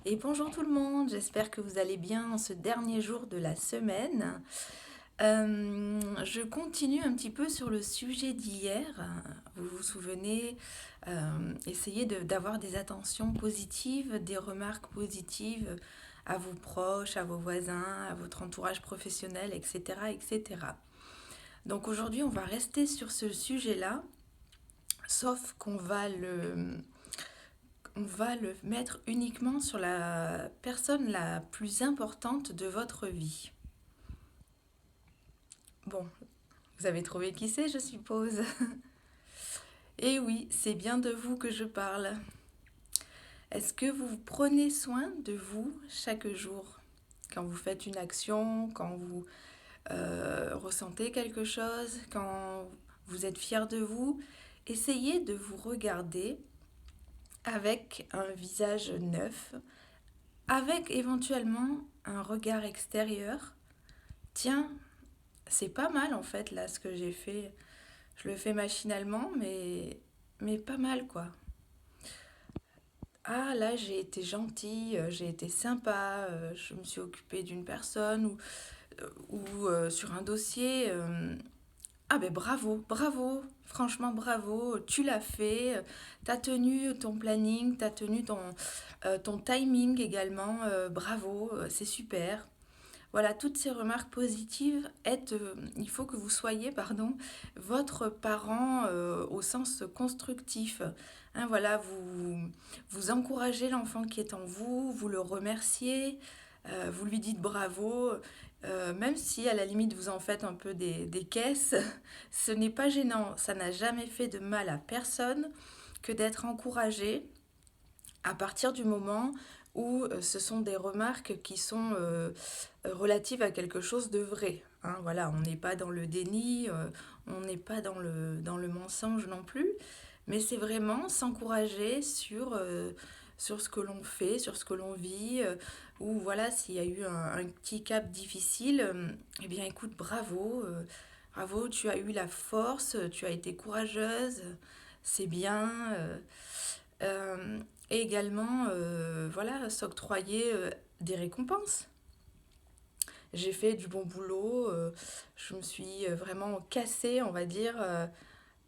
Et bonjour tout le monde, j'espère que vous allez bien en ce dernier jour de la semaine. Je continue un petit peu sur le sujet d'hier. Vous vous souvenez, essayez d'avoir des attentions positives, des remarques positives à vos proches, à vos voisins, à votre entourage professionnel, etc., etc. Donc aujourd'hui, on va rester sur ce sujet-là, sauf qu'on va le mettre uniquement sur la personne la plus importante de votre vie. Bon, vous avez trouvé qui c'est, je suppose. Et oui, c'est bien de vous que je parle. Est-ce que vous prenez soin de vous chaque jour? Quand vous faites une action, quand vous ressentez quelque chose, quand vous êtes fier de vous, essayez de vous regarder avec un visage neuf, avec éventuellement un regard extérieur. Tiens, c'est pas mal en fait là ce que j'ai fait. Je le fais machinalement, mais pas mal quoi. Ah là j'ai été gentille, j'ai été sympa, je me suis occupée d'une personne ou sur un dossier. Ah ben bravo, bravo, franchement bravo, tu l'as fait, t'as tenu ton planning, t'as tenu ton timing également, bravo, c'est super. Voilà, toutes ces remarques positives aident, il faut que vous soyez, pardon, votre parent au sens constructif. Hein, voilà, vous encouragez l'enfant qui est en vous, vous le remerciez, vous lui dites bravo, même si à la limite vous en faites un peu des caisses, ce n'est pas gênant, ça n'a jamais fait de mal à personne que d'être encouragé à partir du moment où ce sont des remarques qui sont relatives à quelque chose de vrai. Hein, voilà, on n'est pas dans le déni, on n'est pas dans le mensonge non plus, mais c'est vraiment s'encourager sur ce que l'on fait, sur ce que l'on vit, ou voilà, s'il y a eu un petit cap difficile, eh bien écoute, bravo, bravo, tu as eu la force, tu as été courageuse, c'est bien. Euh, et également, voilà, s'octroyer des récompenses. J'ai fait du bon boulot, je me suis vraiment cassée, on va dire.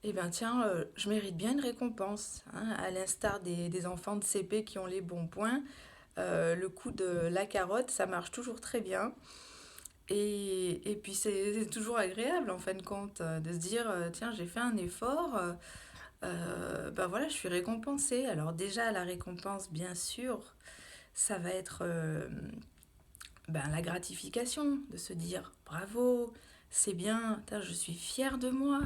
Eh bien, tiens, je mérite bien une récompense. Hein, à l'instar des enfants de CP qui ont les bons points, le coup de la carotte, ça marche toujours très bien. Et puis, c'est toujours agréable, en fin de compte, de se dire, tiens, j'ai fait un effort. Ben voilà, je suis récompensée. Alors déjà, la récompense, bien sûr, ça va être ben, la gratification de se dire bravo, c'est bien, je suis fière de moi.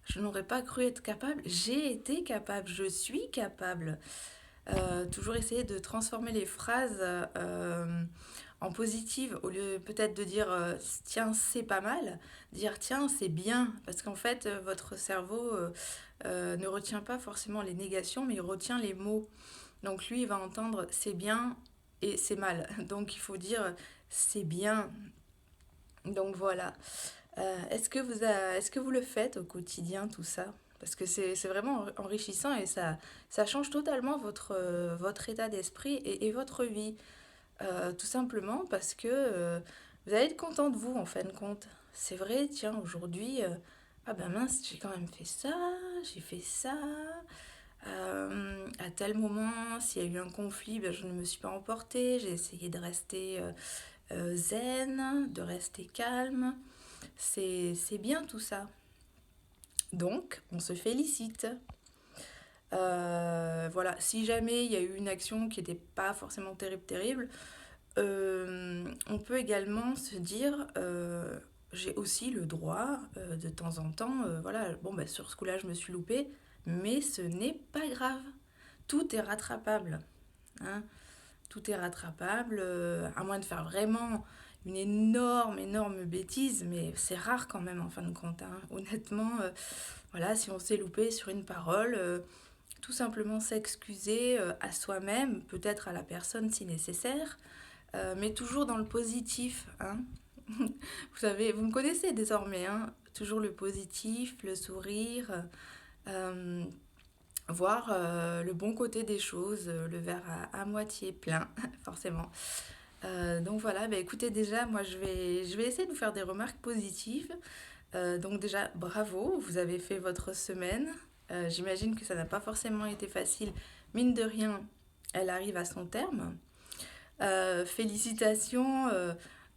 Je n'aurais pas cru être capable, j'ai été capable, je suis capable. Toujours essayer de transformer les phrases en positive au lieu peut-être de dire tiens c'est pas mal, dire tiens c'est bien parce qu'en fait votre cerveau ne retient pas forcément les négations mais il retient les mots. Donc lui il va entendre c'est bien et c'est mal. Donc il faut dire c'est bien. Donc voilà. Est-ce que vous le faites au quotidien tout ça? Parce que c'est vraiment enrichissant et ça change totalement votre état d'esprit et votre vie. Tout simplement parce que vous allez être content de vous en fin de compte. C'est vrai, tiens, aujourd'hui, ah ben mince, j'ai quand même fait ça, j'ai fait ça. À tel moment, s'il y a eu un conflit, ben, je ne me suis pas emportée. J'ai essayé de rester zen, de rester calme. C'est bien tout ça. Donc, on se félicite. Voilà, si jamais il y a eu une action qui n'était pas forcément terrible, terrible, on peut également se dire j'ai aussi le droit de temps en temps, voilà, bon, bah, sur ce coup-là, je me suis loupée, mais ce n'est pas grave. Tout est rattrapable. Hein. Tout est rattrapable, à moins de faire vraiment une énorme, énorme bêtise, mais c'est rare quand même en fin de compte. Hein. Honnêtement, voilà, si on s'est loupé sur une parole, tout simplement s'excuser à soi-même, peut-être à la personne si nécessaire, mais toujours dans le positif. Hein. Vous savez, vous me connaissez désormais, hein. Toujours le positif, le sourire. Euh, voir le bon côté des choses, le verre à moitié plein, forcément. Donc voilà, bah écoutez, déjà, moi je vais essayer de vous faire des remarques positives. Donc déjà, bravo, vous avez fait votre semaine. J'imagine que ça n'a pas forcément été facile. Mine de rien, elle arrive à son terme. Félicitations,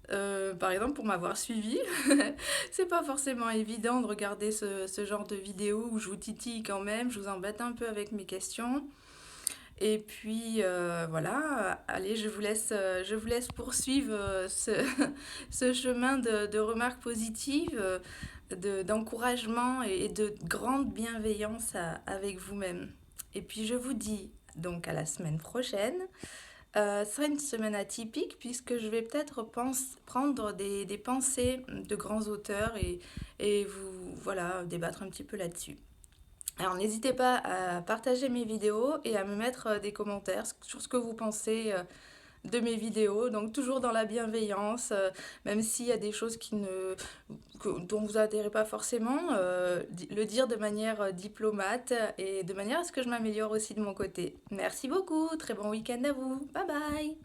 par exemple, pour m'avoir suivi. C'est pas forcément évident de regarder ce genre de vidéo où je vous titille quand même, je vous embête un peu avec mes questions. Et puis voilà, allez, je vous laisse poursuivre ce chemin de remarques positives, d'encouragement et de grande bienveillance avec vous-même. Et puis je vous dis donc à la semaine prochaine. Ce sera une semaine atypique puisque je vais peut-être prendre des pensées de grands auteurs et vous voilà, débattre un petit peu là-dessus. Alors n'hésitez pas à partager mes vidéos et à me mettre des commentaires sur ce que vous pensez de mes vidéos. Donc toujours dans la bienveillance, même s'il y a des choses dont vous adhérez pas forcément, le dire de manière diplomate et de manière à ce que je m'améliore aussi de mon côté. Merci beaucoup, très bon week-end à vous. Bye bye.